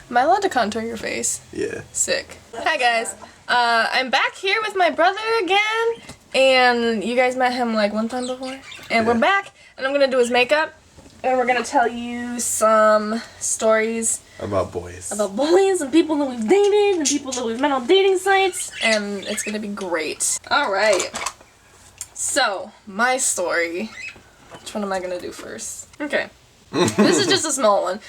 Am I allowed to contour your face? Yeah. Sick. Hi guys. I'm back here with my brother again, and you guys met him like one time before, and we're back, and I'm gonna do his makeup, and we're gonna tell you some stories about boys and people that we've dated and people that we've met on dating sites, and it's gonna be great. All right. So my story. Which one am I gonna do first? Okay. This is just a small one.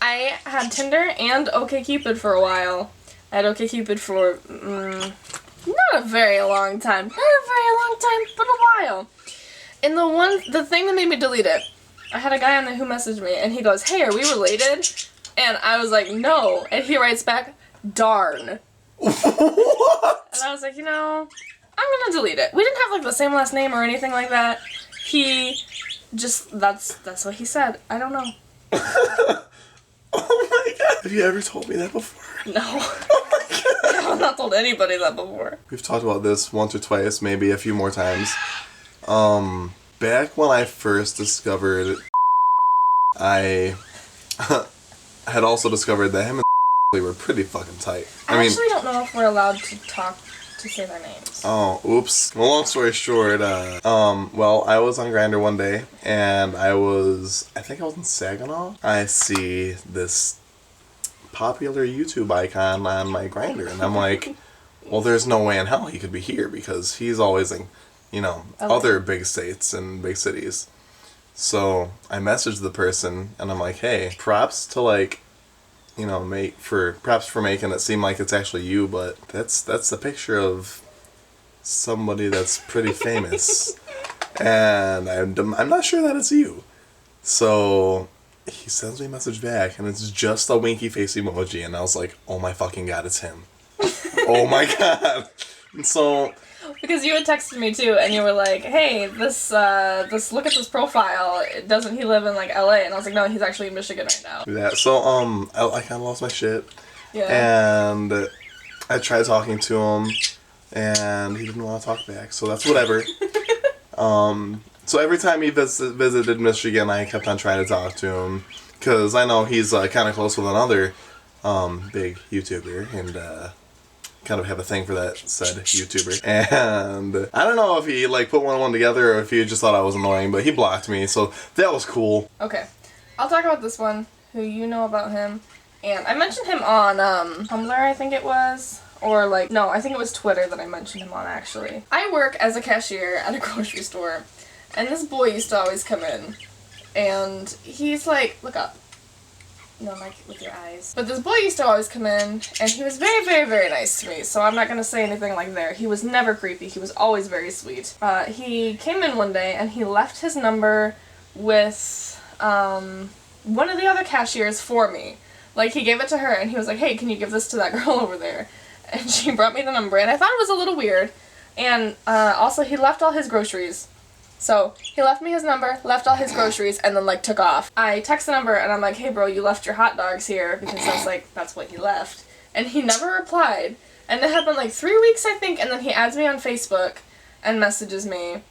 I had Tinder and OkCupid for a while. I had OkCupid for not a very long time, but a while. And the thing that made me delete it, I had a guy on there who messaged me, and he goes, "Hey, are we related?" And I was like, "No," and he writes back, "Darn." What? And I was like, I'm gonna delete it. We didn't have like the same last name or anything like that. He just, that's what he said. I don't know. Oh my god. Have you ever told me that before? No. Oh my god. I've not told anybody that before. We've talked about this once or twice, maybe a few more times. Back when I first discovered, I had also discovered that him and were pretty fucking tight. I actually don't know if we're allowed to say their names. Oh, oops. Well, long story short, well, I was on Grindr one day, and I think I was in Saginaw. I see this popular YouTube icon on my Grindr, and I'm like, well, there's no way in hell he could be here, because he's always in, other big states and big cities. So I messaged the person, and I'm like, hey, props to props for making it seem like it's actually you, but that's the picture of somebody that's pretty famous, and I'm not sure that it's you. So he sends me a message back, and it's just a winky face emoji, and I was like, oh my fucking god, it's him. Oh my god. And so, because you had texted me too, and you were like, "Hey, this look at this profile. Doesn't he live in like LA?" And I was like, "No, he's actually in Michigan right now." yeah. So I kind of lost my shit. Yeah. And I tried talking to him, and he didn't want to talk back. So that's whatever. So every time he visited Michigan, I kept on trying to talk to him, because I know he's kind of close with another big YouTuber, and kind of have a thing for that said YouTuber. And I don't know if he put one and one together, or if he just thought I was annoying, but he blocked me, so that was cool. Okay. I'll talk about this one, who you know about him. And I mentioned him on Tumblr, I think it was. Or no, I think it was Twitter that I mentioned him on, actually. I work as a cashier at a grocery store, and this boy used to always come in. And he's like, look up. No, with your eyes. But this boy used to always come in, and he was very, very, very nice to me, so I'm not going to say anything like there. He was never creepy. He was always very sweet. He came in one day, and he left his number with one of the other cashiers for me. He gave it to her, and he was like, "Hey, can you give this to that girl over there?" And she brought me the number, and I thought it was a little weird. And also, he left all his groceries. So, he left me his number, left all his groceries, and then, took off. I text the number, and I'm like, "Hey, bro, you left your hot dogs here," because that's what he left. And he never replied. And it happened, 3 weeks, I think, and then he adds me on Facebook and messages me.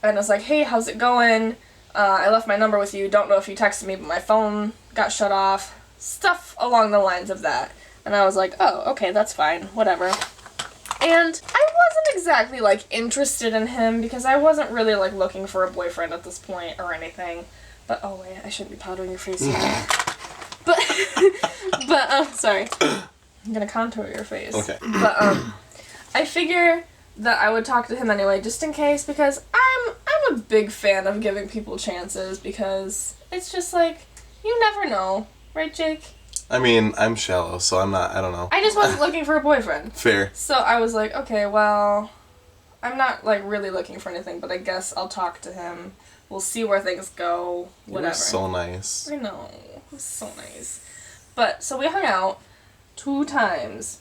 And was like, "Hey, how's it going? I left my number with you. Don't know if you texted me, but my phone got shut off." Stuff along the lines of that. And I was like, "Oh, okay, that's fine. Whatever." And I wasn't exactly, interested in him, because I wasn't really, looking for a boyfriend at this point or anything. But, oh, wait, I shouldn't be powdering your face yet. Sorry. I'm gonna contour your face. Okay. But, I figure that I would talk to him anyway, just in case, because I'm a big fan of giving people chances, because it's just, you never know. Right, Jake? I mean, I'm shallow, so I don't know. I just wasn't looking for a boyfriend. Fair. So I was like, okay, well, I'm not, really looking for anything, but I guess I'll talk to him. We'll see where things go, whatever. You were so nice. I know. It was so nice. But, so we hung out 2 times.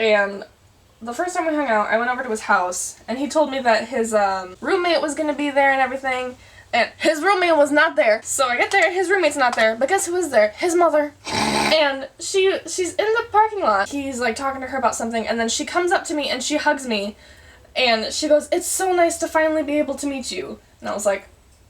And the first time we hung out, I went over to his house, and he told me that his roommate was going to be there and everything. And his roommate was not there. So I get there, his roommate's not there. But guess who was there? His mother. And she's in the parking lot. He's talking to her about something, and then she comes up to me and she hugs me. And she goes, "It's so nice to finally be able to meet you." And I was like,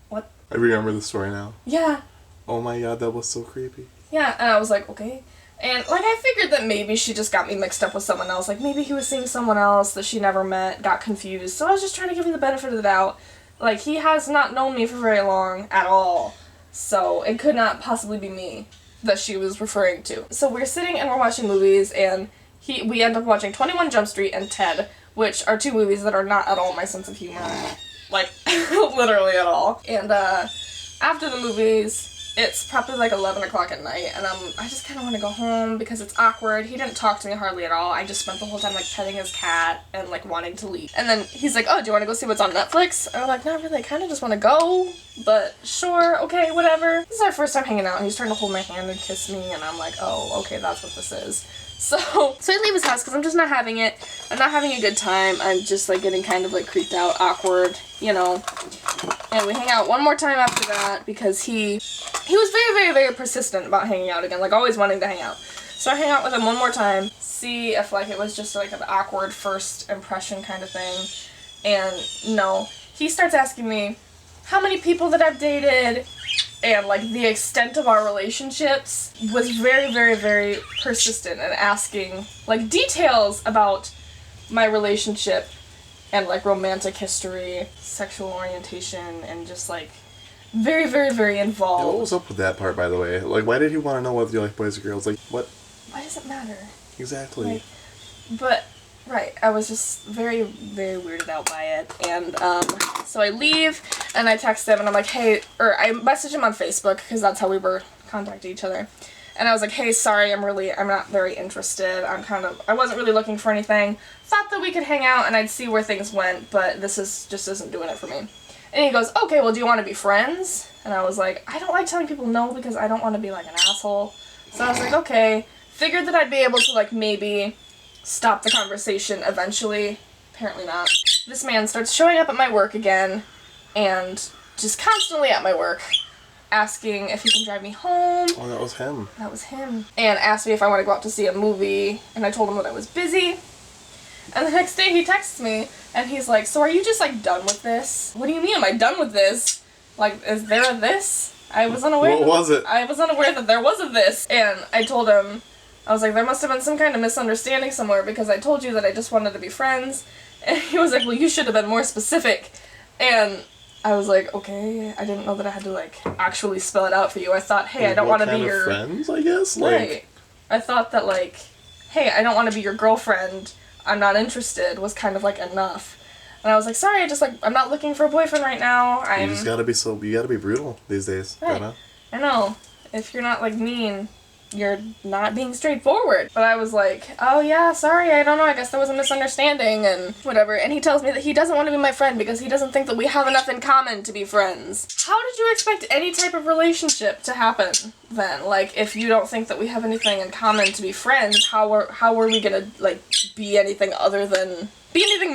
"What?" I remember the story now. Yeah. Oh my god, that was so creepy. Yeah, and I was like, okay. And, like, I figured that maybe she just got me mixed up with someone else. Like, maybe he was seeing someone else that she never met, got confused. So I was just trying to give him the benefit of the doubt. Like, he has not known me for very long at all. So it could not possibly be me that she was referring to. So we're sitting and we're watching movies, and we end up watching 21 Jump Street and Ted, which are two movies that are not at all my sense of humor. Like, literally at all. And, after the movies, it's probably like 11 o'clock at night, and I just kind of want to go home because it's awkward. He didn't talk to me hardly at all. I just spent the whole time, like, petting his cat and, like, wanting to leave. And then he's like, oh, do you want to go see what's on Netflix? And I'm like, not really. I kind of just want to go, but sure, okay, whatever. This is our first time hanging out, and he's trying to hold my hand and kiss me, and I'm like, oh, okay, that's what this is. So I leave his house because I'm just not having it. I'm not having a good time. I'm just, like, getting kind of, like, creeped out, awkward, you know. And we hang out one more time after that because he was very, very, very persistent about hanging out again, like, always wanting to hang out. So I hang out with him one more time, see if, like, it was just, like, an awkward first impression kind of thing. And no. He starts asking me how many people that I've dated, and, like, the extent of our relationships was very, very, very persistent in asking, like, details about my relationship and, like, romantic history, sexual orientation, and just, like, very, very, very involved. Yeah, what was up with that part, by the way? Like, why did he want to know whether you like boys or girls? Like, what? Why does it matter? Exactly. Like, but, right, I was just very, very weirded out by it. And, so I leave, and I text him, and I'm like, hey, or I message him on Facebook, because that's how we were contacting each other. And I was like, hey, sorry, I'm not very interested. I wasn't really looking for anything. Thought that we could hang out and I'd see where things went, but just isn't doing it for me. And he goes, okay, well, do you want to be friends? And I was like, I don't like telling people no because I don't want to be like an asshole. So I was like, okay. Figured that I'd be able to, like, maybe stop the conversation eventually. Apparently not. This man starts showing up at my work again, and just constantly at my work, asking if he can drive me home. Oh, that was him. That was him. And asked me if I want to go out to see a movie, and I told him that I was busy. And the next day he texts me, and he's like, so are you just, like, done with this? What do you mean, am I done with this? Like, is there a this? I was unaware. What was it? I was unaware that there was a this. And I told him, I was like, there must have been some kind of misunderstanding somewhere because I told you that I just wanted to be friends. And he was like, well, you should have been more specific. And I was like, okay, I didn't know that I had to, like, actually spell it out for you. I thought, hey, I don't want to be your... friends, I guess? Like... Right. I thought that, like, hey, I don't want to be your girlfriend, I'm not interested, was kind of, like, enough. And I was like, sorry, I'm not looking for a boyfriend right now. You just gotta be brutal these days, right. Brenna. I know. If you're not, like, mean, you're not being straightforward. But I was like, oh yeah, sorry, I don't know, I guess there was a misunderstanding and whatever. And he tells me that he doesn't want to be my friend because he doesn't think that we have enough in common to be friends. How did you expect any type of relationship to happen then? Like, if you don't think that we have anything in common to be friends, how are we gonna, like, be anything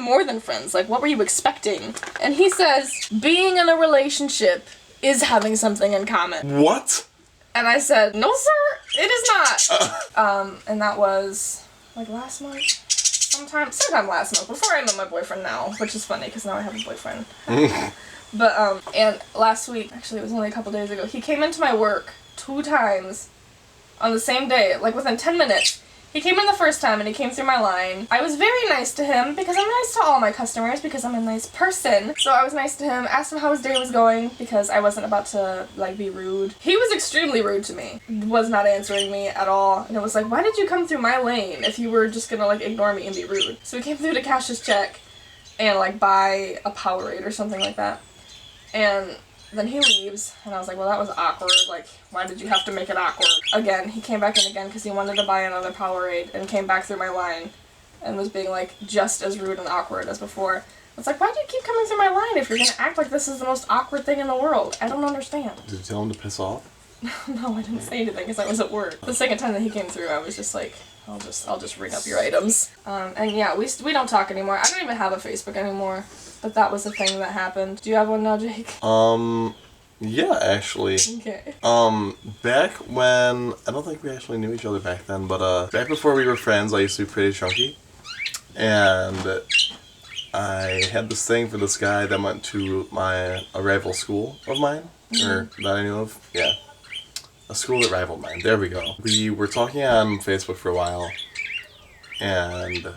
more than friends? Like, what were you expecting? And he says, being in a relationship is having something in common. What? And I said, no, sir, it is not. And that was, like, last month? Sometime last month, before I met my boyfriend now, which is funny, because now I have a boyfriend. But, and last week, actually, it was only a couple days ago, he came into my work 2 times on the same day, like, within 10 minutes. He came in the first time, and he came through my line. I was very nice to him, because I'm nice to all my customers, because I'm a nice person. So I was nice to him, asked him how his day was going, because I wasn't about to, like, be rude. He was extremely rude to me. Was not answering me at all. And it was like, why did you come through my lane if you were just gonna, like, ignore me and be rude? So he came through to cash his check and, like, buy a Powerade or something like that. And then he leaves, and I was like, well, that was awkward. Like, why did you have to make it awkward? Again, he came back in again because he wanted to buy another Powerade and came back through my line and was being, like, just as rude and awkward as before. It's like, why do you keep coming through my line if you're gonna act like this is the most awkward thing in the world? I don't understand. Did you tell him to piss off? No, I didn't say anything because I was at work. The second time that he came through, I was just like, I'll just ring up your items. And yeah, we don't talk anymore. I don't even have a Facebook anymore. But that was the thing that happened. Do you have one now, Jake? Yeah, actually. Okay. Back when, I don't think we actually knew each other back then, but, back before we were friends, I used to be pretty chunky. And I had this thing for this guy that went to a rival school of mine, or that I knew of, yeah. a school that rivaled mine. There we go. We were talking on Facebook for a while, and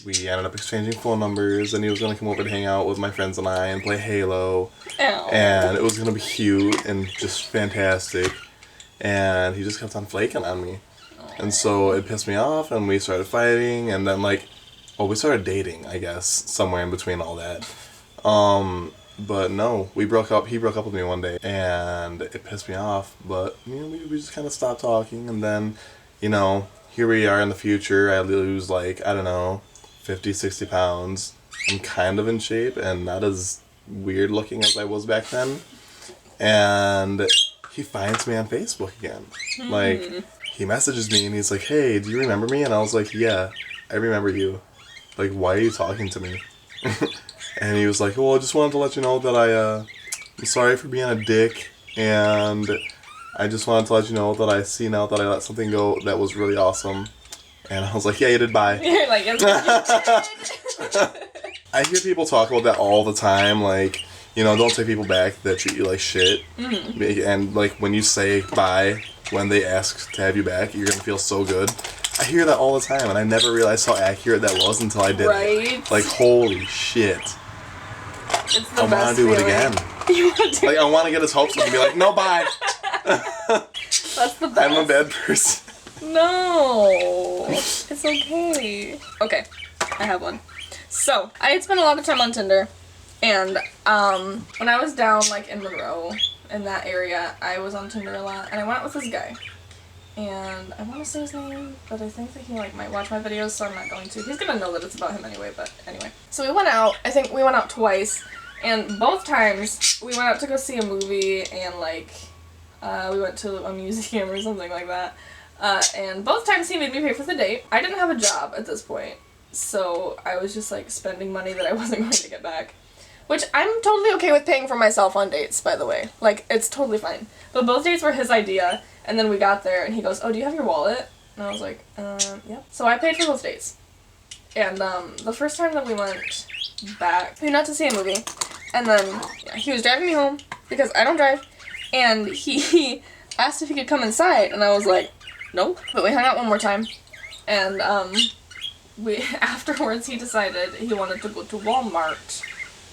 we ended up exchanging phone numbers, and he was going to come over to hang out with my friends and I and play Halo. Ew. And it was going to be cute and just fantastic. And he just kept on flaking on me. And so it pissed me off, and we started fighting, and then, like, we started dating, I guess, somewhere in between all that. But no, we broke up. He broke up with me one day, and it pissed me off. But, you know, we just kind of stopped talking, and then, you know, here we are in the future. I lose, like, I don't know, 50, 60 pounds. I'm kind of in shape, and not as weird looking as I was back then. And he finds me on Facebook again. Like, he messages me, and he's like, hey, do you remember me? And I was like, yeah, I remember you. Like, why are you talking to me? And he was like, well, I just wanted to let you know that I'm sorry for being a dick, and I just wanted to let you know that I see now that I let something go that was really awesome. And I was like, yeah, you did, bye. You're like, yes, you did. I hear people talk about that all the time, like, you know, don't take people back that treat you like shit. And, like, when you say bye, when they ask to have you back, you're going to feel so good. I hear that all the time, and I never realized how accurate that was until I did it. Like, holy shit. It's the I want to do it again. You want to? Like, I want to get his hopes up and be like, no, bye. That's the best. I'm a bad person. No. It's okay. Okay. I have one. So, I had spent a lot of time on Tinder, and when I was down, like, in Monroe, in that area, I was on Tinder a lot, and I went out with this guy. And I want to say his name, but I think that he, like, might watch my videos, so I'm not going to. He's gonna know that it's about him anyway, but anyway. So we went out. I think we went out twice, and both times we went out to go see a movie, and, like, we went to a museum or something like that. And both times he made me pay for the date. I didn't have a job at this point, so I was just, like, spending money that I wasn't going to get back. Which I'm totally okay with paying for myself on dates, by the way. Like, it's totally fine. But both dates were his idea, and then we got there, and he goes, oh, do you have your wallet? And I was like, yeah. So I paid for both dates. And the first time that we went back, we went out to see a movie, and then he was driving me home, because I don't drive, and he asked if he could come inside, and I was like, no. But we hung out one more time, and afterwards he decided he wanted to go to Walmart.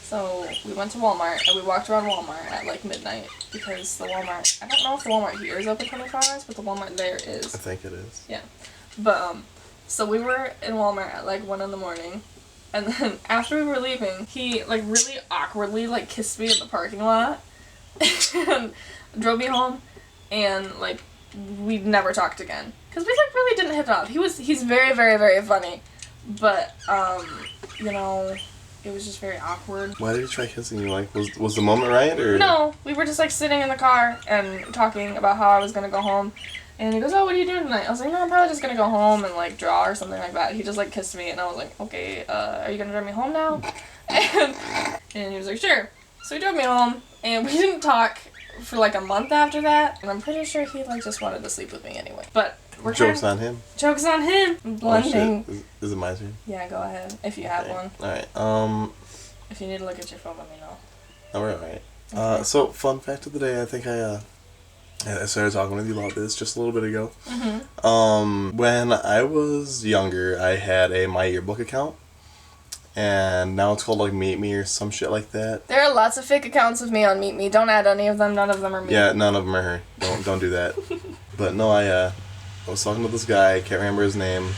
So we went to Walmart, and we walked around Walmart at, like, midnight, because the Walmart, I don't know if the Walmart here is open 24 hours, but the Walmart there is. I think it is. Yeah. But, so we were in Walmart at, like, 1 in the morning, and then after we were leaving, he, like, really awkwardly, like, kissed me in the parking lot, and drove me home, and, like, we never talked again. Because we, like, really didn't hit it off. He's very, very, very funny, but, you know, it was just very awkward. Why did he try kissing you? Like, was the moment right, or? No, we were just, like, sitting in the car and talking about how I was gonna go home. And he goes, oh, what are you doing tonight? I was like, no, I'm probably just gonna go home and, like, draw or something like that. He just, like, kissed me, and I was like, okay, are you gonna drive me home now? and he was like, sure. So he drove me home, and we didn't talk for, like, a month after that. And I'm pretty sure he, like, just wanted to sleep with me anyway. But we're Joke's on him. Joke's on him. Blending. Oh, shit. Is it my turn? Yeah, go ahead, if you have one. Alright, If you need to look at your phone, let me know. Oh, we're alright. Okay. So, fun fact of the day, I think I started talking with you about this just a little bit ago. When I was younger, I had a My Yearbook account. And now it's called, like, Meet Me or some shit like that. There are lots of fake accounts of me on Meet Me. Don't add any of them. None of them are me. Yeah, none of them are her. Don't do that. But no, I was talking to this guy. I can't remember his name.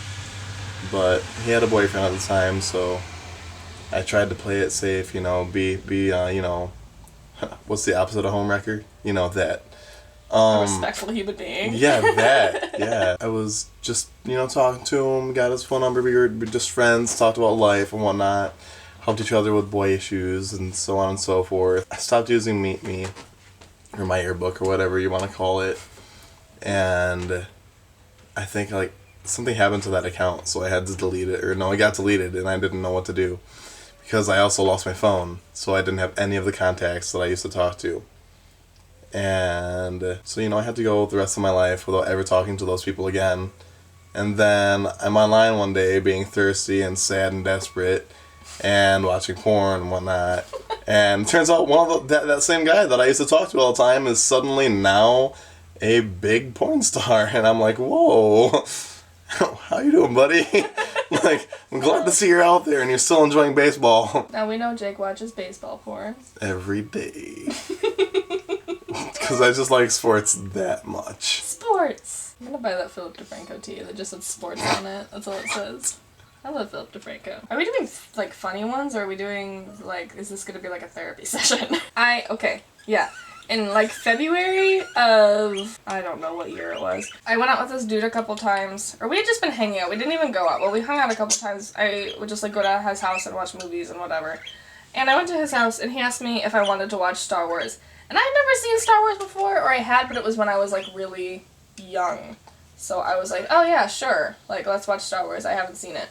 But he had a boyfriend at the time, so I tried to play it safe, you know, be you know, what's the opposite of homewrecker? You know, that. A respectful human being. Yeah, that. Yeah. I was just, you know, talking to him, got his phone number, we were just friends, talked about life and whatnot, helped each other with boy issues and so on and so forth. I stopped using Meet Me, or My Yearbook, or whatever you want to call it, and I think, like, something happened to that account, so I had to delete it, or no, it got deleted, and I didn't know what to do, because I also lost my phone, so I didn't have any of the contacts that I used to talk to. And so, you know, I had to go the rest of my life without ever talking to those people again. And then I'm online one day being thirsty and sad and desperate and watching porn and whatnot. And it turns out one of that same guy that I used to talk to all the time is suddenly now a big porn star. And I'm like, whoa, how you doing, buddy? Like, I'm glad to see you're out there and you're still enjoying baseball. Now we know Jake watches baseball porn. Every day. Because I just like sports that much. Sports! I'm gonna buy that Philip DeFranco tee that just says sports on it. That's all it says. I love Philip DeFranco. Are we doing, like, funny ones, or are we doing, like, is this gonna be, like, a therapy session? Okay, yeah. In, like, February of, I don't know what year it was, I went out with this dude a couple times, or we had just been hanging out. We didn't even go out, but we hung out a couple times. I would just, like, go to his house and watch movies and whatever. And I went to his house, and he asked me if I wanted to watch Star Wars. And I had never seen Star Wars before, or I had, but it was when I was, like, really young. So I was like, oh yeah, sure. Like, let's watch Star Wars. I haven't seen it.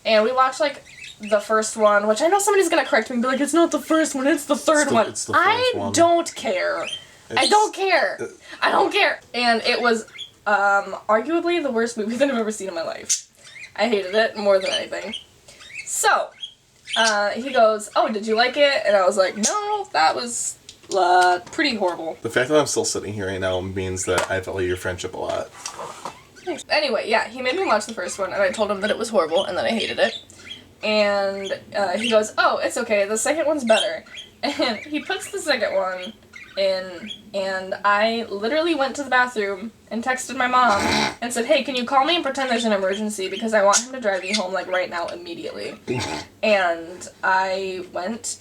And we watched, like, the first one, which I know somebody's gonna correct me and be like, it's not the first one, it's the third one. It's the first one. Don't care. I don't care. I don't care. And it was, arguably the worst movie that I've ever seen in my life. I hated it more than anything. So, he goes, oh, did you like it? And I was like, no, that was, pretty horrible. The fact that I'm still sitting here right now means that I value your friendship a lot. Thanks. Anyway, yeah, he made me watch the first one, and I told him that it was horrible and that I hated it. And he goes, oh, it's okay, the second one's better. And he puts the second one in, and I literally went to the bathroom and texted my mom and said, hey, can you call me and pretend there's an emergency because I want him to drive me home, like, right now, immediately. And I went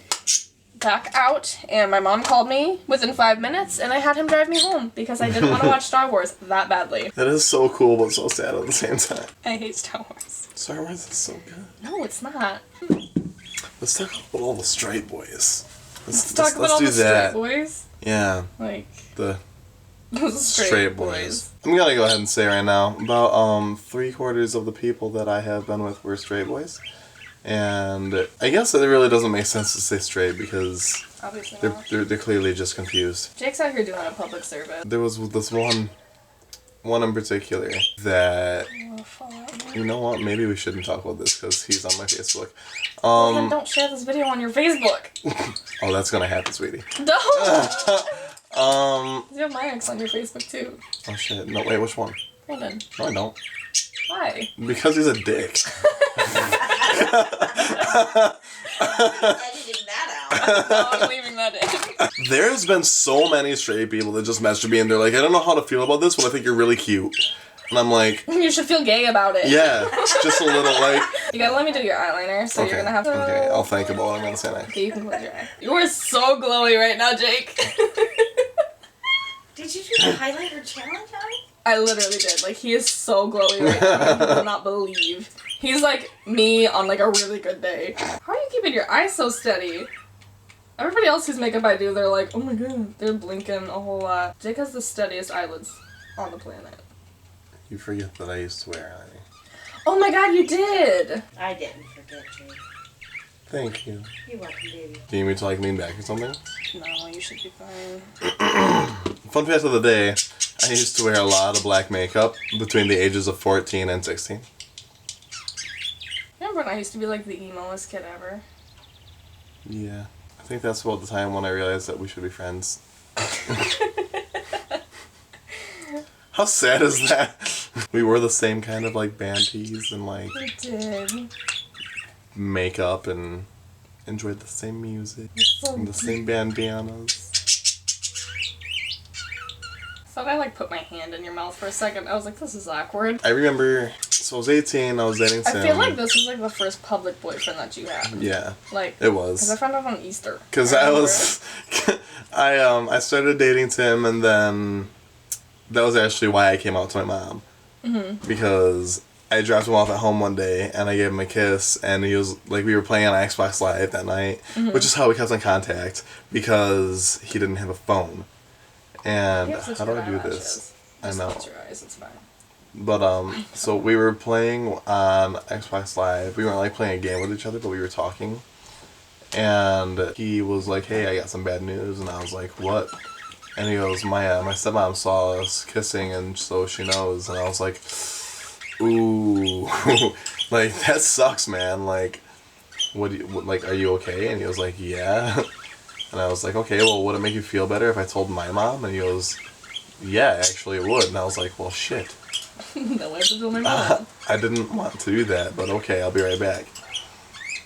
back out, and my mom called me within 5 minutes, and I had him drive me home because I didn't want to watch Star Wars that badly. That is so cool, but so sad at the same time. I hate Star Wars. Star Wars is so good. No, it's not. Let's talk about all the straight boys. Let's talk about all do the that. straight boys. Yeah. Like, The straight boys. I'm gonna go ahead and say right now, about 3/4 of the people that I have been with were straight boys. And I guess it really doesn't make sense to say straight because Obviously not. they're clearly just confused. Jake's out here doing a public service. There was this one in particular that, you know what, maybe we shouldn't talk about this because he's on my Facebook. Well, then don't share this video on your Facebook. Oh, that's gonna happen, sweetie. Don't! You have my ex on your Facebook too. Oh shit, no, wait, which one? Brandon. No, I don't. Why? Because he's a dick. Editing that out. No, I'm leaving that in. There's been so many straight people that just message me and they're like, I don't know how to feel about this, but I think you're really cute. And I'm like, You should feel gay about it. yeah, just a little like. You gotta let me do your eyeliner, so Okay, you're gonna have to. okay, I'll think about what I'm gonna say next. Okay, you can close your eye. You are so glowy right now, Jake. Did you do the highlighter challenge on it? I literally did. Like, he is so glowy right now. You will not believe. He's like me on, like, a really good day. How are you keeping your eyes so steady? Everybody else whose makeup I do, they're like, oh my god, they're blinking a whole lot. Jake has the steadiest eyelids on the planet. You forget that I used to wear eye. Oh my god, you did! I didn't forget you. Thank you. You're welcome, baby. Do you need me to like lean back or something? No, you should be fine. Fun fact of the day, I used to wear a lot of black makeup between the ages of 14 and 16. Remember when I used to be like the emo-est kid ever? Yeah. I think that's about the time when I realized that we should be friends. How sad is that? We wore the same kind of like band tees and like We did. makeup and enjoyed the same music So and the same bandanas. thought I like put my hand in your mouth for a second. I was like, this is awkward. I remember, so I was 18, I was dating Tim. I feel like this was like the first public boyfriend that you had. Yeah, Like, it because I was. found out on Easter. Because I started dating Tim and then that was actually why I came out to my mom. Mm-hmm. Because I dropped him off at home one day and I gave him a kiss and he was like, we were playing on Xbox Live that night, which is how we kept in contact because he didn't have a phone. And You have such how do good I do eyelashes. this? Just I know. close your eyes, it's fine. But so we were playing on Xbox Live. We weren't like playing a game with each other, but we were talking. And he was like, "Hey, I got some bad news." And I was like, "What?" And he goes, "My stepmom saw us kissing, and so she knows." And I was like, "Ooh, like that sucks, man. Like, like, are you okay?" And he was like, "Yeah." And I was like, "Okay, well, would it make you feel better if I told my mom?" And he goes, yeah, actually it would. And I was like, well, shit. No way to do my mom. I didn't want to do that, but okay, I'll be right back.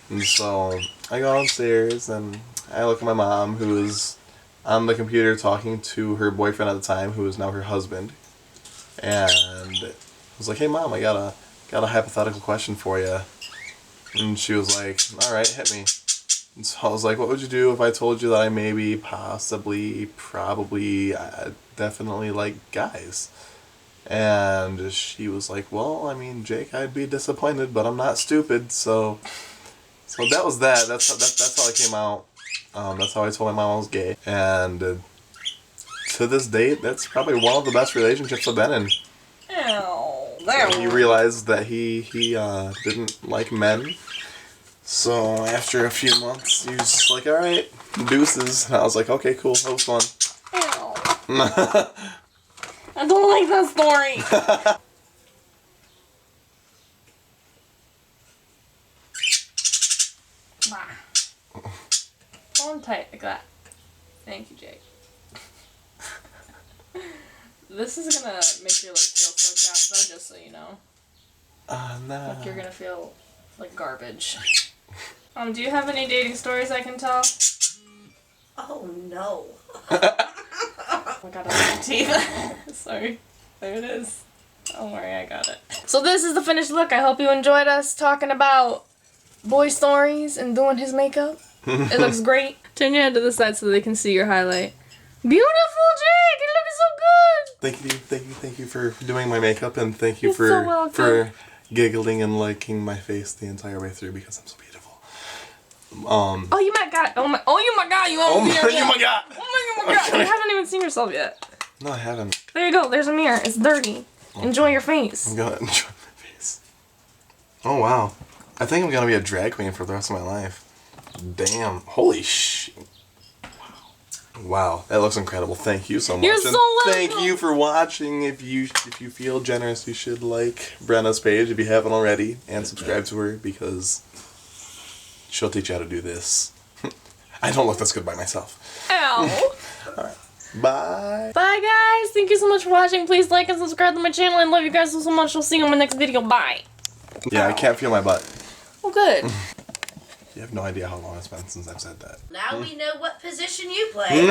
And so I go downstairs and I look at my mom, who is on the computer talking to her boyfriend at the time, who is now her husband. And I was like, hey mom, I got a hypothetical question for you. And she was like, all right, hit me. And so I was like, what would you do if I told you that I maybe, possibly, probably, definitely like guys? And she was like, well, I mean, Jake, I'd be disappointed, but I'm not stupid, so that was that. That's how I came out. That's how I told my mom I was gay. And to this date, that's probably one of the best relationships I've been in. Ow. He realized that he didn't like men. So after a few months, he was just like, all right, deuces. And I was like, okay, cool, that was fun. Ow. I don't like that story. Hold on tight like that. Thank you, Jake. This is gonna make you like feel so chapped though, just so you know. No. Like you're gonna feel like garbage. Do you have any dating stories I can tell? Oh no. Oh my god, I have my teeth. Sorry. There it is. Don't worry, I got it. So this is the finished look. I hope you enjoyed us talking about boy stories and doing his makeup. It looks great. Turn your head to the side so they can see your highlight. Beautiful, Jake! It looks so good! Thank you for doing my makeup, and thank you You're so welcome. for giggling and liking my face the entire way through because I'm so beautiful. Oh, you my god! Oh my god! You Oh almost my, you my god! Oh my god! Okay. You haven't even seen yourself yet. No, I haven't. There you go. There's a mirror. It's dirty. Enjoy your face. I'm gonna enjoy my face. Oh wow. I think I'm gonna be a drag queen for the rest of my life. Damn. Holy shit. Wow, that looks incredible. Thank you so much. You're And so welcome. thank you for watching. If you feel generous, you should like Brenna's page if you haven't already, and subscribe to her because she'll teach you how to do this. I don't look this good by myself. Ow. Alright. Bye. Bye, guys. Thank you so much for watching. Please like and subscribe to my channel. I love you guys so much. I'll see you in my next video. Bye. Yeah, I can't feel my butt. Well, good. You have no idea how long it's been since I've said that. Now we know what position you play.